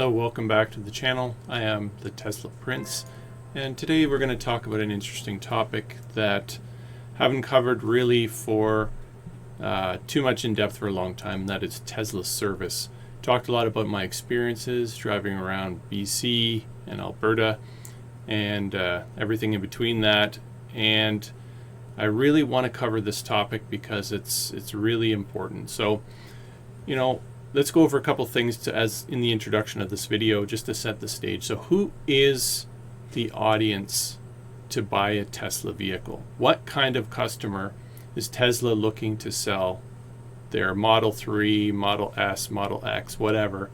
Hello, welcome back to the channel. I am the Tesla Prince, and today we're going to talk about an interesting topic that I haven't covered really for too much in depth for a long time, and that is Tesla service. Talked a lot about my experiences driving around BC and Alberta and everything in between that, and I really want to cover this topic because it's really important. So, let's go over a couple things as in the introduction of this video, just to set the stage. So who is the audience to buy a Tesla vehicle? What kind of customer is Tesla looking to sell their Model 3, Model S, Model X, whatever?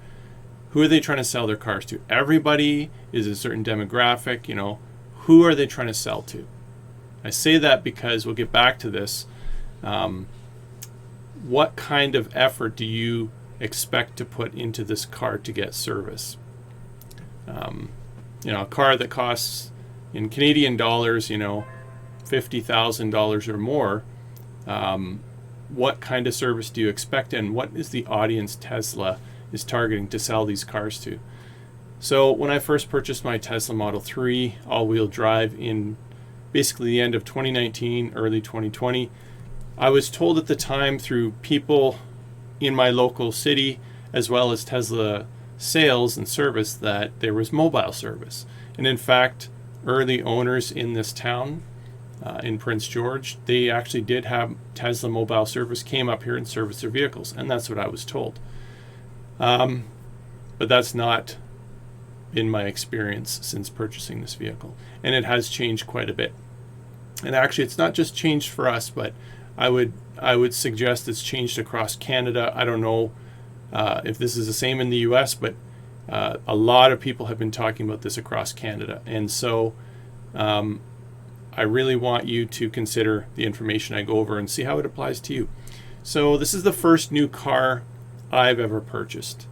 Who are they trying to sell their cars to? Everybody? Is a certain demographic? Who are they trying to sell to? I say that because we'll get back to this. What kind of effort do you expect to put into this car to get service? A car that costs in Canadian dollars, $50,000 or more, what kind of service do you expect, and what is the audience Tesla is targeting to sell these cars to? So when I first purchased my Tesla Model 3 all-wheel drive in basically the end of 2019, early 2020, I was told at the time through people in my local city, as well as Tesla sales and service, that there was mobile service. And in fact, early owners in this town, in Prince George, they actually did have Tesla mobile service, came up here and serviced their vehicles. And that's what I was told. But that's not been my experience since purchasing this vehicle. And it has changed quite a bit. And actually, it's not just changed for us, but I would suggest it's changed across Canada. I don't know if this is the same in the US, but a lot of people have been talking about this across Canada. And so I really want you to consider the information I go over and see how it applies to you. So this is the first new car I've ever purchased.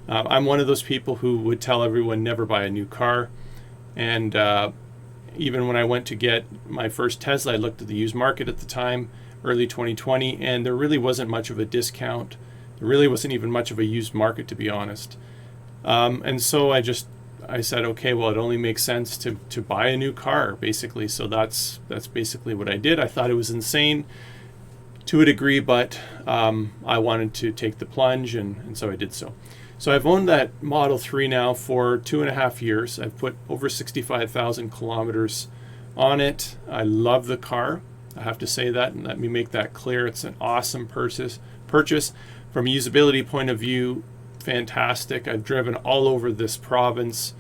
I'm one of those people who would tell everyone never buy a new car. And even when I went to get my first Tesla, I looked at the used market at the time, early 2020, and there really wasn't much of a discount. There really wasn't even much of a used market, to be honest. And so I said, okay, well, it only makes sense to buy a new car, basically. So that's basically what I did. I thought it was insane to a degree, but I wanted to take the plunge, and so I did so. So I've owned that Model 3 now for 2.5 years. I've put over 65,000 kilometers on it. I love the car. I have to say that, and let me make that clear. It's an awesome purchase. From a usability point of view, fantastic. I've driven all over this province.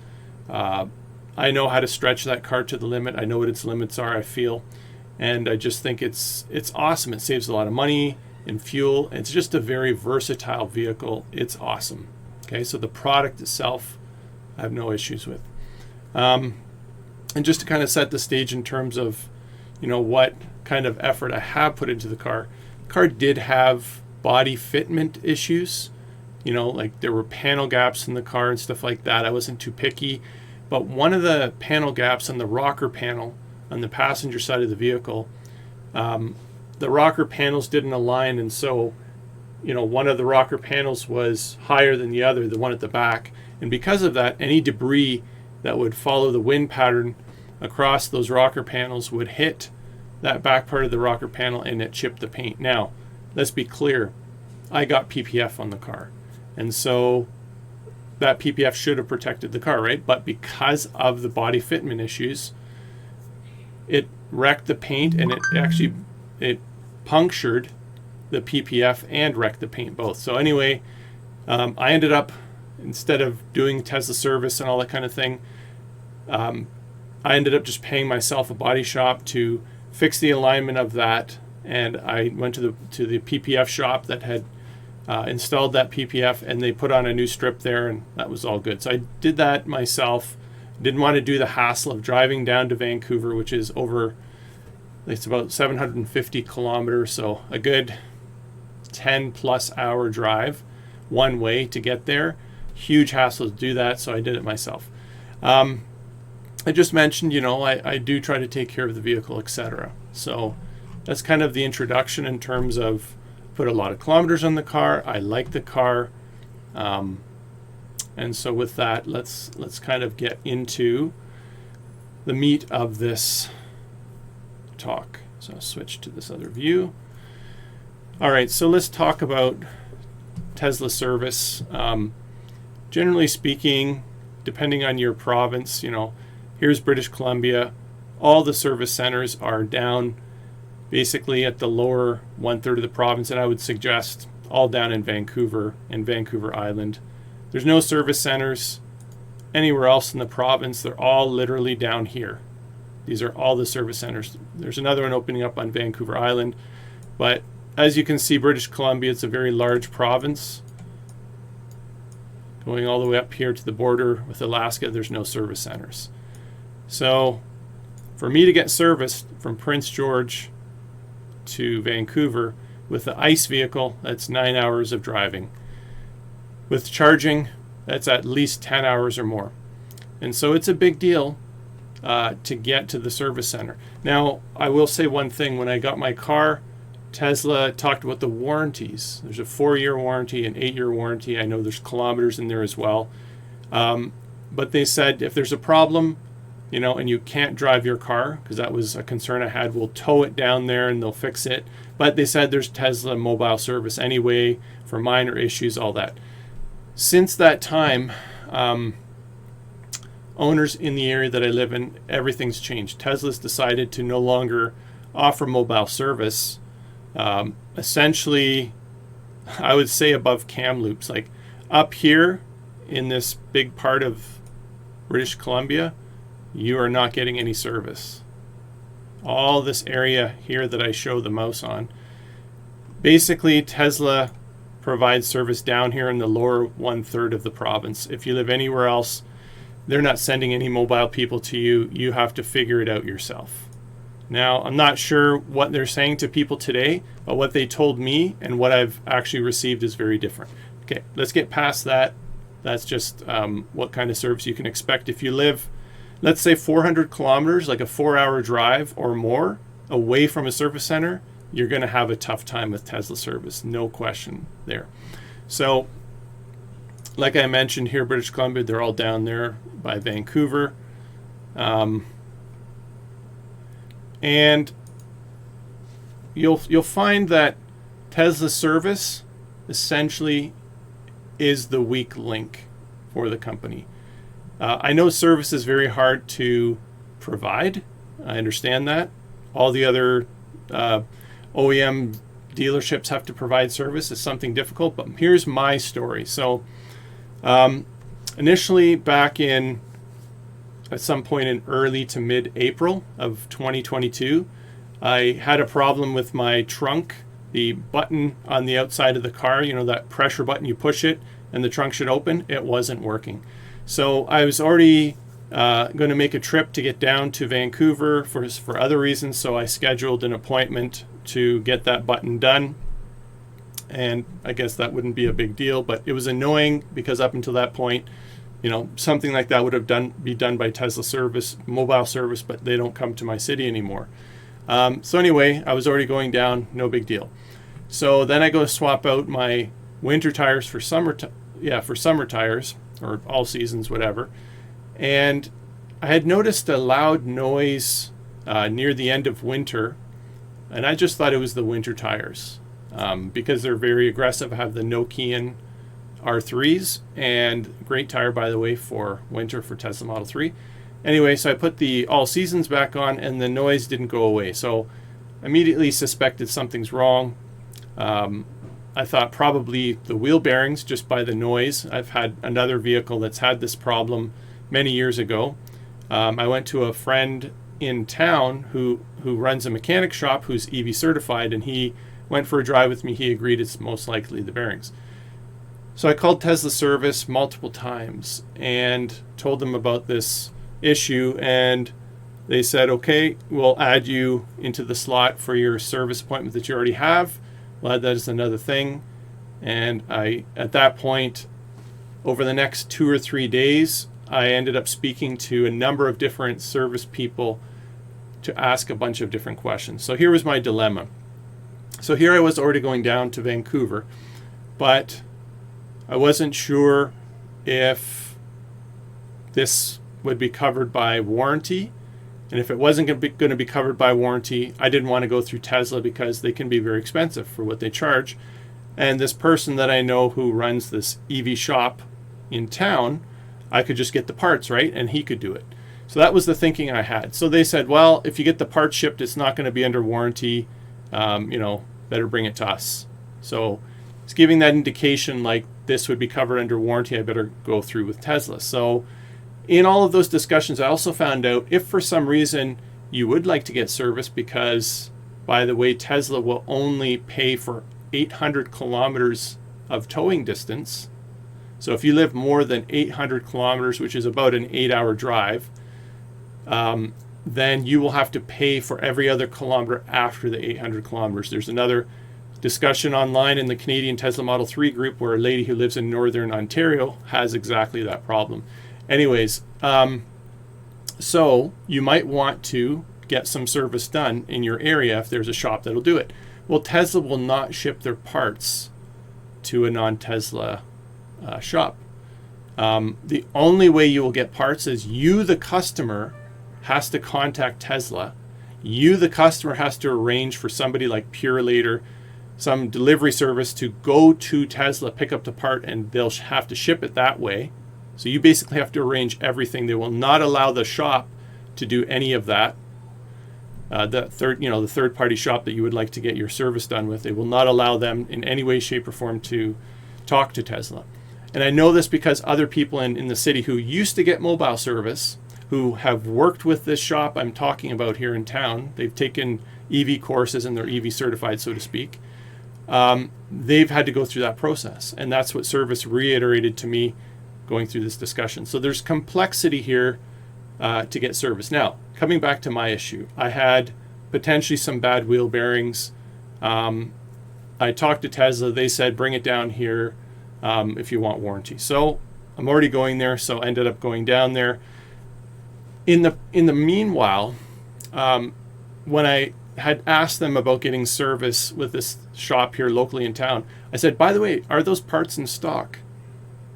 I know how to stretch that car to the limit. I know what its limits are, I feel. And I just think it's awesome. It saves a lot of money in fuel. It's just a very versatile vehicle. It's awesome. Okay, so the product itself, I have no issues with. And just to kind of set the stage in terms of, what kind of effort I have put into the car. The car did have body fitment issues. Like there were panel gaps in the car and stuff like that. I wasn't too picky. But one of the panel gaps on the rocker panel on the passenger side of the vehicle, the rocker panels didn't align, and so one of the rocker panels was higher than the other, the one at the back. And because of that, any debris that would follow the wind pattern across those rocker panels would hit that back part of the rocker panel, and it chipped the paint. Now, let's be clear. I got PPF on the car. And so that PPF should have protected the car, right? But because of the body fitment issues, it wrecked the paint, and it punctured the PPF and wrecked the paint both. So anyway, I ended up, instead of doing Tesla service and all that kind of thing, I ended up just paying myself a body shop to fix the alignment of that. And I went to the PPF shop that had installed that PPF, and they put on a new strip there, and that was all good. So I did that myself. Didn't want to do the hassle of driving down to Vancouver, which is it's about 750 kilometers, so a good 10 plus hour drive one way to get there. Huge hassle to do that, so I did it myself. I just mentioned, I do try to take care of the vehicle, etc. So that's kind of the introduction in terms of put a lot of kilometers on the car. I like the car. And so with that, let's kind of get into the meat of this talk. So I'll switch to this other view. All right, so let's talk about Tesla service. Generally speaking, depending on your province, here's British Columbia. All the service centers are down basically at the lower 1/3 of the province, and I would suggest all down in Vancouver and Vancouver Island. There's no service centers anywhere else in the province. They're all literally down here. These are all the service centers. There's another one opening up on Vancouver Island, but as you can see, British Columbia, it's a very large province. Going all the way up here to the border with Alaska, there's no service centers. So for me to get service from Prince George to Vancouver with the ICE vehicle, that's 9 hours of driving. With charging, that's at least 10 hours or more. And so it's a big deal to get to the service center. Now, I will say one thing. When I got my car, Tesla talked about the warranties. There's a 4-year warranty, an 8-year warranty. I know there's kilometers in there as well. But they said if there's a problem, and you can't drive your car, because that was a concern I had, we'll tow it down there and they'll fix it. But they said there's Tesla mobile service anyway for minor issues, all that. Since that time, owners in the area that I live in, everything's changed. Tesla's decided to no longer offer mobile service. Essentially, I would say above Kamloops, like up here in this big part of British Columbia, you are not getting any service. All this area here that I show the mouse on, basically Tesla provides service down here in the lower 1/3 of the province. If you live anywhere else, they're not sending any mobile people to you. You have to figure it out yourself. Now, I'm not sure what they're saying to people today, but what they told me and what I've actually received is very different. Okay, let's get past that. That's just what kind of service you can expect if you live, let's say 400 kilometers, like a 4-hour drive or more away from a service center. You're going to have a tough time with Tesla service, no question there. So, like I mentioned here, British Columbia, they're all down there by Vancouver. And you'll find that Tesla service essentially is the weak link for the company. I know service is very hard to provide. I understand that. All the other OEM dealerships have to provide service. It's something difficult, but here's my story. So initially back in at some point in early to mid-April of 2022, I had a problem with my trunk. The button on the outside of the car, that pressure button, you push it and the trunk should open. It wasn't working. So I was already going to make a trip to get down to Vancouver for other reasons. So I scheduled an appointment to get that button done. And I guess that wouldn't be a big deal, but it was annoying because up until that point, something like that would have be done by Tesla service, mobile service, but they don't come to my city anymore. So anyway, I was already going down, no big deal. So then I go swap out my winter tires for summer tires, or all seasons, whatever. And I had noticed a loud noise near the end of winter, and I just thought it was the winter tires because they're very aggressive. I have the Nokian R3s, and great tire, by the way, for winter for Tesla Model 3. Anyway, so I put the all seasons back on and the noise didn't go away. So immediately suspected something's wrong. I thought probably the wheel bearings just by the noise. I've had another vehicle that's had this problem many years ago. I went to a friend in town who runs a mechanic shop who's EV certified, and he went for a drive with me. He agreed it's most likely the bearings. So I called Tesla service multiple times and told them about this issue, and they said, okay, we'll add you into the slot for your service appointment that you already have. We'll add that as another thing. And at that point, over the next 2 or 3 days, I ended up speaking to a number of different service people to ask a bunch of different questions. So here was my dilemma. So here I was already going down to Vancouver, but I wasn't sure if this would be covered by warranty. And if it wasn't going to be covered by warranty, I didn't want to go through Tesla because they can be very expensive for what they charge. And this person that I know who runs this EV shop in town, I could just get the parts, right? And he could do it. So that was the thinking I had. So they said, well, if you get the parts shipped, it's not going to be under warranty. Better bring it to us. So it's giving that indication like this would be covered under warranty. I better go through with Tesla. So in all of those discussions, I also found out if for some reason you would like to get service, because, by the way, Tesla will only pay for 800 kilometers of towing distance. So if you live more than 800 kilometers, which is about an 8-hour drive, then you will have to pay for every other kilometer after the 800 kilometers. There's another discussion online in the Canadian Tesla Model 3 group where a lady who lives in Northern Ontario has exactly that problem. Anyways, so you might want to get some service done in your area if there's a shop that'll do it. Well, Tesla will not ship their parts to a non-Tesla shop. The only way you will get parts is you, the customer, has to contact Tesla. You, the customer, has to arrange for somebody like Purelator, some delivery service, to go to Tesla, pick up the part, and they'll have to ship it that way. So you basically have to arrange everything. They will not allow the shop to do any of that. The third-party shop that you would like to get your service done with, they will not allow them in any way, shape, or form to talk to Tesla. And I know this because other people in the city who used to get mobile service, who have worked with this shop I'm talking about here in town, they've taken EV courses and they're EV certified, so to speak. They've had to go through that process. And that's what service reiterated to me going through this discussion. So there's complexity here to get service. Now, coming back to my issue, I had potentially some bad wheel bearings. I talked to Tesla. They said, bring it down here if you want warranty. So I'm already going there, so I ended up going down there. In the meanwhile, when I had asked them about getting service with this shop here locally in town, I said, by the way, are those parts in stock?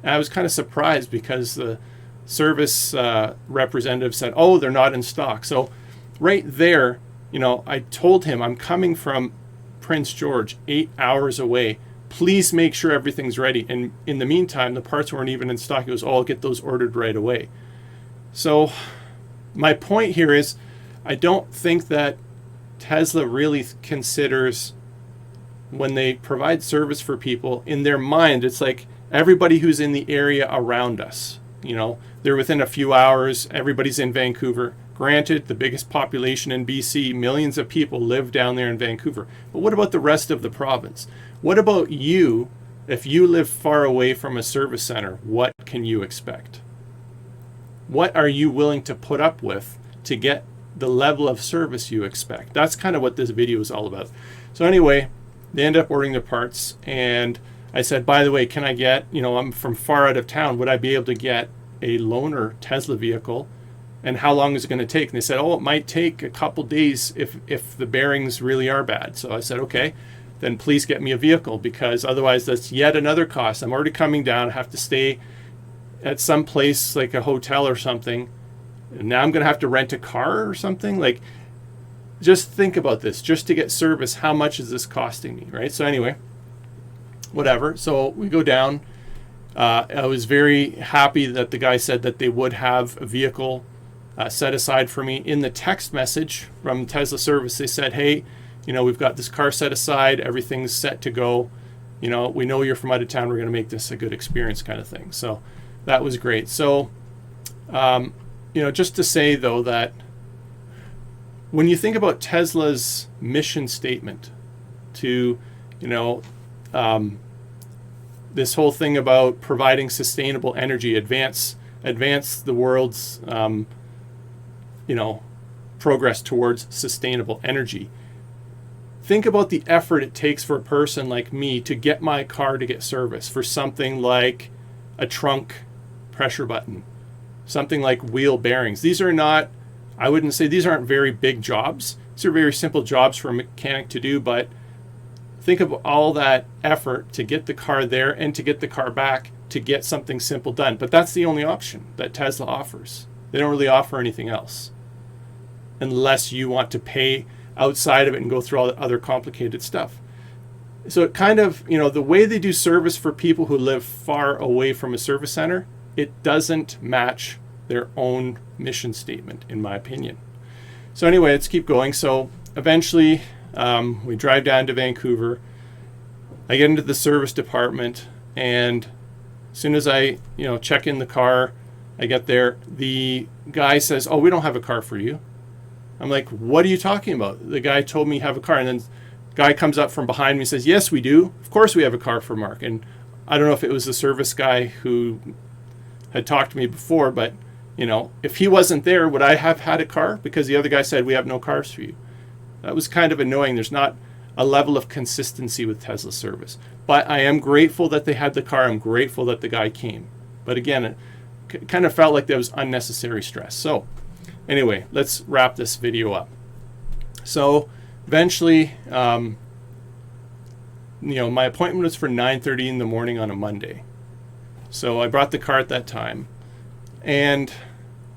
And I was kind of surprised because the service representative said, oh, they're not in stock. So right there, I told him, I'm coming from Prince George, 8 hours away. Please make sure everything's ready. And in the meantime, the parts weren't even in stock. It was, I'll get those ordered right away. So my point here is, I don't think that Tesla really considers, when they provide service for people, in their mind, it's like everybody who's in the area around us. They're within a few hours. Everybody's in Vancouver. Granted, the biggest population in BC, millions of people live down there in Vancouver. But what about the rest of the province? What about you? If you live far away from a service center, what can you expect? What are you willing to put up with to get the level of service you expect? That's kind of what this video is all about. So anyway, they end up ordering the parts, and I said, by the way, can I get, I'm from far out of town, would I be able to get a loaner Tesla vehicle, and how long is it going to take? And they said, oh, it might take a couple days if the bearings really are bad. So I said, okay, then please get me a vehicle, because otherwise that's yet another cost. I'm already coming down, I have to stay at some place like a hotel or something, and now I'm going to have to rent a car or something. Like, just think about this. Just to get service, how much is this costing me, right? So anyway, whatever. So we go down. I was very happy that the guy said that they would have a vehicle set aside for me. In the text message from Tesla service, they said, hey, we've got this car set aside. Everything's set to go. We know you're from out of town. We're going to make this a good experience, kind of thing. So that was great. So, just to say, though, that when you think about Tesla's mission statement to, this whole thing about providing sustainable energy, advance the world's, progress towards sustainable energy. Think about the effort it takes for a person like me to get my car to get service for something like a trunk pressure button, something like wheel bearings. These aren't very big jobs. These are very simple jobs for a mechanic to do, but think of all that effort to get the car there and to get the car back to get something simple done. But that's the only option that Tesla offers. They don't really offer anything else unless you want to pay outside of it and go through all the other complicated stuff. So it kind of, the way they do service for people who live far away from a service center, it doesn't match their own mission statement, in my opinion. So anyway, let's keep going. So eventually we drive down to Vancouver. I get into the service department, and as soon as I, check in the car, I get there, the guy says, "Oh, we don't have a car for you." I'm like, "What are you talking about?" The guy told me you have a car, and then the guy comes up from behind me and says, "Yes, we do. Of course we have a car for Mark." And I don't know if it was the service guy who had talked to me before, but if he wasn't there, would I have had a car? Because the other guy said, "We have no cars for you." That was kind of annoying. There's not a level of consistency with Tesla service. But I am grateful that they had the car. I'm grateful that the guy came. But again, it kind of felt like there was unnecessary stress. So anyway, let's wrap this video up. So eventually, my appointment was for 9:30 in the morning on a Monday. So I brought the car at that time. And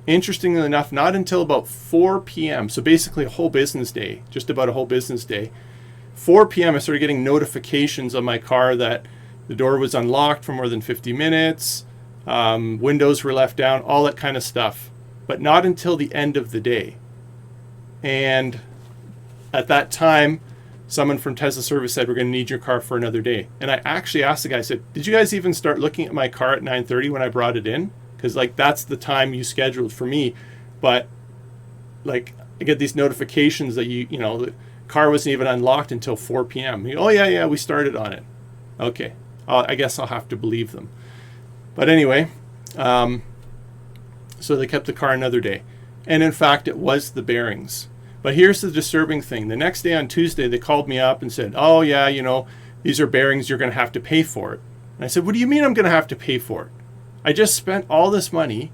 interestingly enough, not until about 4 p.m., so basically a whole business day, just about a whole business day, 4 p.m. I started getting notifications on my car that the door was unlocked for more than 50 minutes, windows were left down, all that kind of stuff. But not until the end of the day. And at that time, someone from Tesla service said, "We're going to need your car for another day." And I actually asked the guy, I said, "Did you guys even start looking at my car at 9:30 when I brought it in? Because that's the time you scheduled for me." But I get these notifications that the car wasn't even unlocked until 4 p.m. "Oh yeah, we started on it." Okay, I guess I'll have to believe them. But anyway, so they kept the car another day. And in fact, it was the bearings. But here's the disturbing thing. The next day on Tuesday, they called me up and said, "Oh yeah, these are bearings, you're going to have to pay for it." And I said, "What do you mean I'm going to have to pay for it? I just spent all this money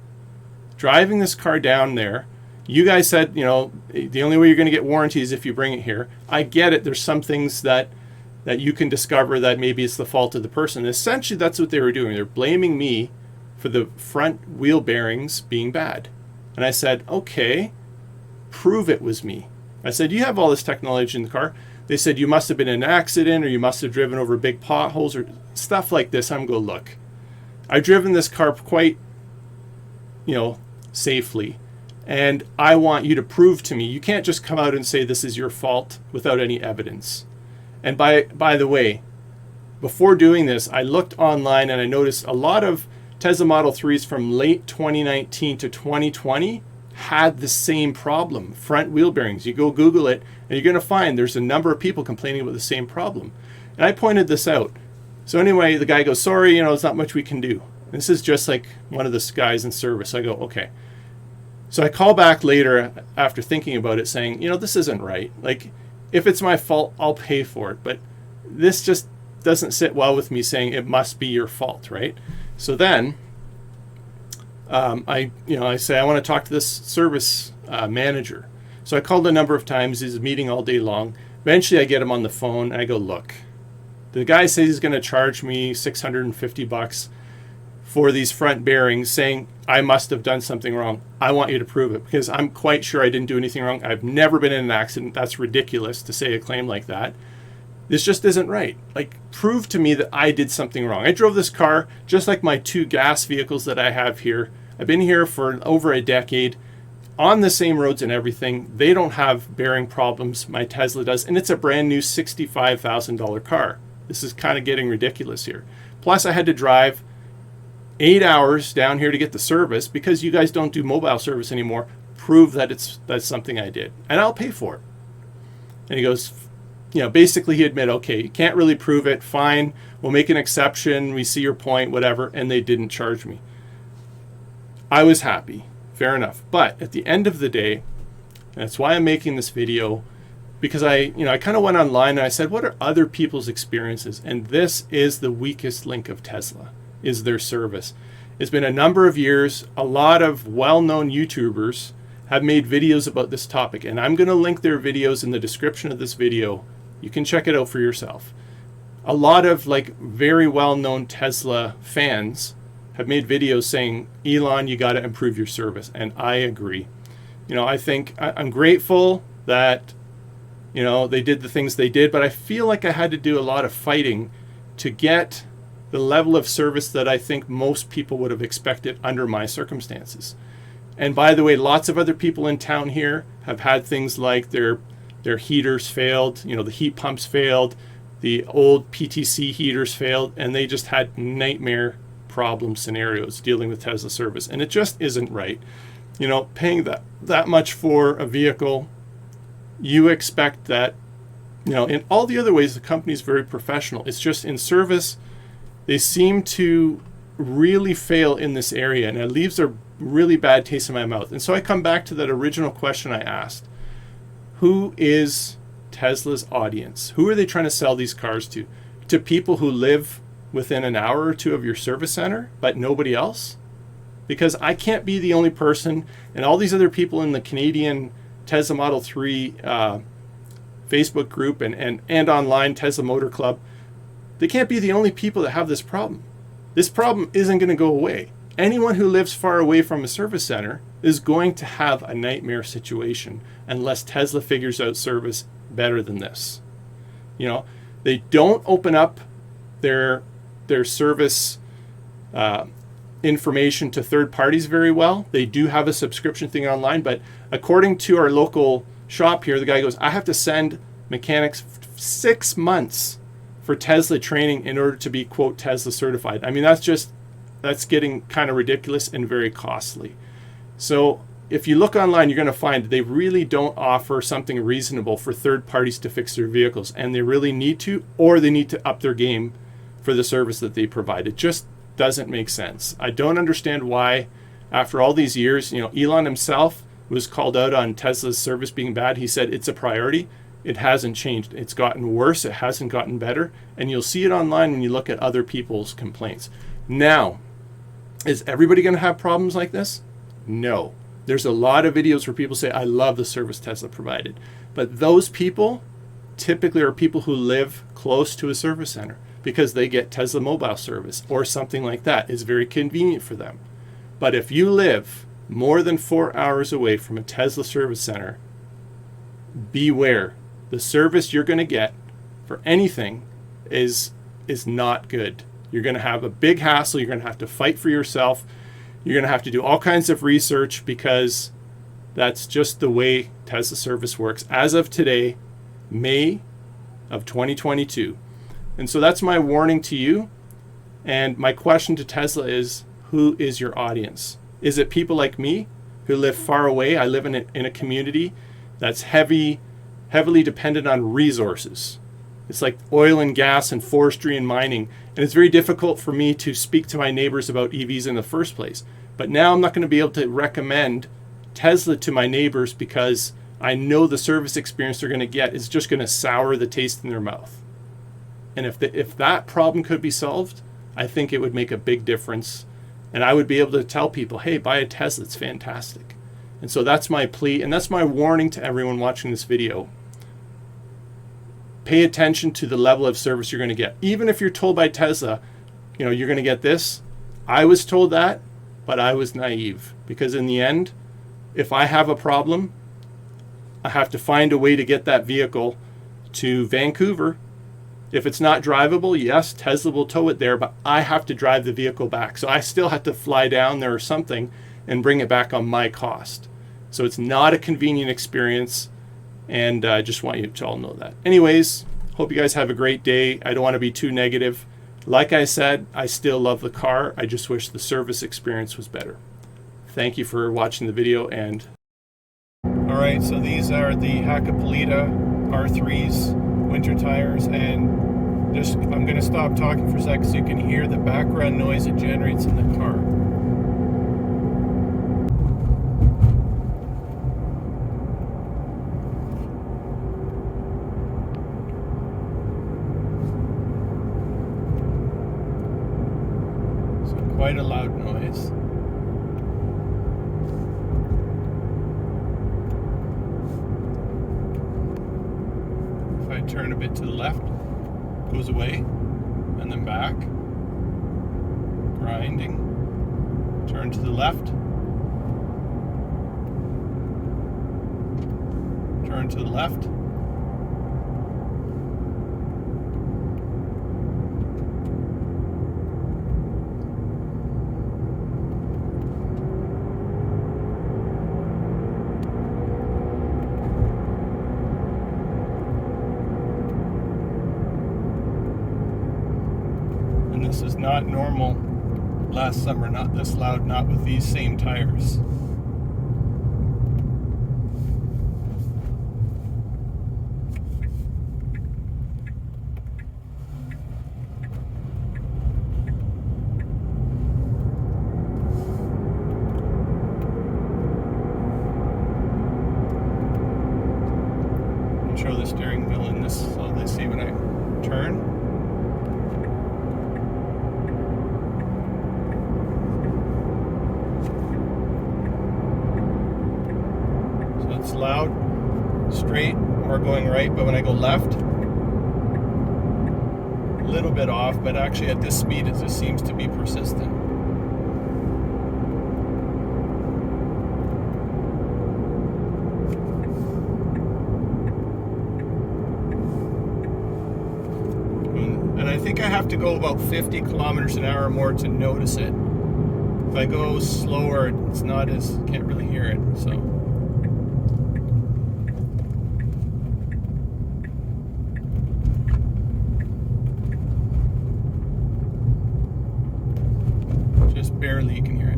driving this car down there. You guys said, the only way you're going to get warranty is if you bring it here. I get it. There's some things that you can discover that maybe it's the fault of the person." Essentially, that's what they were doing. They're blaming me for the front wheel bearings being bad. And I said, "Okay, prove it was me." I said, "You have all this technology in the car." They said, "You must have been in an accident, or you must have driven over big potholes," or stuff like this. I'm going, "Look, I've driven this car quite, safely. And I want you to prove to me. You can't just come out and say this is your fault without any evidence." And by the way, before doing this, I looked online and I noticed a lot of Tesla Model 3s from late 2019 to 2020 had the same problem, front wheel bearings. You go Google it and you're going to find there's a number of people complaining about the same problem. And I pointed this out. So anyway, the guy goes, "Sorry, there's not much we can do." This is just like one of the guys in service. I go, "Okay." So I call back later after thinking about it saying, this isn't right. If it's my fault, I'll pay for it. But this just doesn't sit well with me saying it must be your fault, right? So then I say, I want to talk to this service manager. So I called a number of times. He's meeting all day long. Eventually I get him on the phone and I go, "Look, the guy says he's going to charge me $650 for these front bearings, saying I must have done something wrong. I want you to prove it, because I'm quite sure I didn't do anything wrong. I've never been in an accident. That's ridiculous to say a claim like that. This just isn't right. Prove to me that I did something wrong. I drove this car just like my 2 gas vehicles that I have here. I've been here for over a decade on the same roads and everything. They don't have bearing problems. My Tesla does. And it's a brand new $65,000 car. This is kind of getting ridiculous here. Plus I had to drive 8 hours down here to get the service because you guys don't do mobile service anymore. Prove that that's something I did, and I'll pay for it." And he goes, basically he admitted, "Okay, you can't really prove it. Fine, we'll make an exception. We see your point, whatever." And they didn't charge me. I was happy. Fair enough. But at the end of the day, and that's why I'm making this video, because I kind of went online and I said, what are other people's experiences? And this is the weakest link of Tesla, is their service. It's been a number of years. A lot of well-known YouTubers have made videos about this topic, and I'm going to link their videos in the description of this video You can check it out for yourself. A lot of like very well-known Tesla fans have made videos saying, Elon, you got to improve your service. And I agree. You know, I think I'm grateful that, you know, they did the things they did, but I feel like I had to do a lot of fighting to get the level of service that I think most people would have expected under my circumstances. And by the way, lots of other people in town here have had things like their heaters failed, you know, the heat pumps failed, the old PTC heaters failed, and they just had nightmare problem scenarios dealing with Tesla service. And it just isn't right. You know, paying that much for a vehicle, you expect that, you know, in all the other ways, the company's very professional. It's just in service, they seem to really fail in this area, and it leaves a really bad taste in my mouth. And so I come back to that original question I asked. Who is Tesla's audience? Who are they trying to sell these cars to? To people who live within an hour or two of your service center, but nobody else? Because I can't be the only person, and all these other people in the Canadian Tesla Model 3 Facebook group and online Tesla Motor Club, they can't be the only people that have this problem. This problem isn't going to go away. Anyone who lives far away from a service center is going to have a nightmare situation unless Tesla figures out service better than this. You know, they don't open up their service information to third parties very well. They do have a subscription thing online, but according to our local shop here, the guy goes, I have to send mechanics 6 months for Tesla training in order to be, quote, Tesla certified. I mean, that's getting kind of ridiculous and very costly. So if you look online, you're going to find they really don't offer something reasonable for third parties to fix their vehicles, and they really need to, or they need to up their game for the service that they provide. It just doesn't make sense. I don't understand why, after all these years, you know, Elon himself was called out on Tesla's service being bad. He said it's a priority. It hasn't changed. It's gotten worse. It hasn't gotten better. And you'll see it online when you look at other people's complaints. Now, is everybody going to have problems like this? No. There's a lot of videos where people say, I love the service Tesla provided. But those people typically are people who live close to a service center because they get Tesla mobile service or something like that. It's very convenient for them. But if you live more than 4 hours away from a Tesla service center, beware. The service you're going to get for anything is not good. You're going to have a big hassle. You're going to have to fight for yourself. You're going to have to do all kinds of research because that's just the way Tesla service works as of today, May of 2022. And so that's my warning to you. And my question to Tesla is, who is your audience? Is it people like me who live far away? I live in a community that's heavily dependent on resources. It's like oil and gas and forestry and mining. And it's very difficult for me to speak to my neighbors about EVs in the first place. But now I'm not going to be able to recommend Tesla to my neighbors because I know the service experience they're going to get is just going to sour the taste in their mouth. And if that problem could be solved, I think it would make a big difference. And I would be able to tell people, hey, buy a Tesla, it's fantastic. And so that's my plea, and that's my warning to everyone watching this video. Pay attention to the level of service you're going to get. Even if you're told by Tesla, you know, you're going to get this. I was told that, but I was naive. Because in the end, if I have a problem, I have to find a way to get that vehicle to Vancouver. If it's not drivable, yes, Tesla will tow it there, but I have to drive the vehicle back. So I still have to fly down there or something and bring it back on my cost. So it's not a convenient experience, and I just want you to all know that. Anyways, hope you guys have a great day. I don't want to be too negative. Like I said, I still love the car. I just wish the service experience was better. Thank you for watching the video. And all right, so these are the Hakkapeliitta R3s winter tires, and I'm going to stop talking for a second so you can hear the background noise it generates in the car. So quite a loud noise. If I to turn a bit to the left, goes away, and then back, grinding, turn to the left, turn to the left, and this is not normal. Last summer, not this loud, not with these same tires. Control the steering wheel in this so they see when I turn. It's loud, straight, or going right, but when I go left, a little bit off, but actually at this speed it just seems to be persistent. And I think I have to go about 50 kilometers an hour or more to notice it. If I go slower, it's not as, can't really hear it, so. Just barely you can hear it.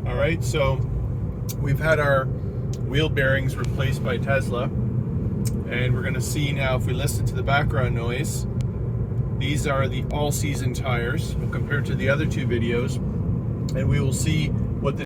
All right, so we've had our wheel bearings replaced by Tesla, and we're going to see now, if we listen to the background noise, these are the all-season tires compared to the other two videos, and we will see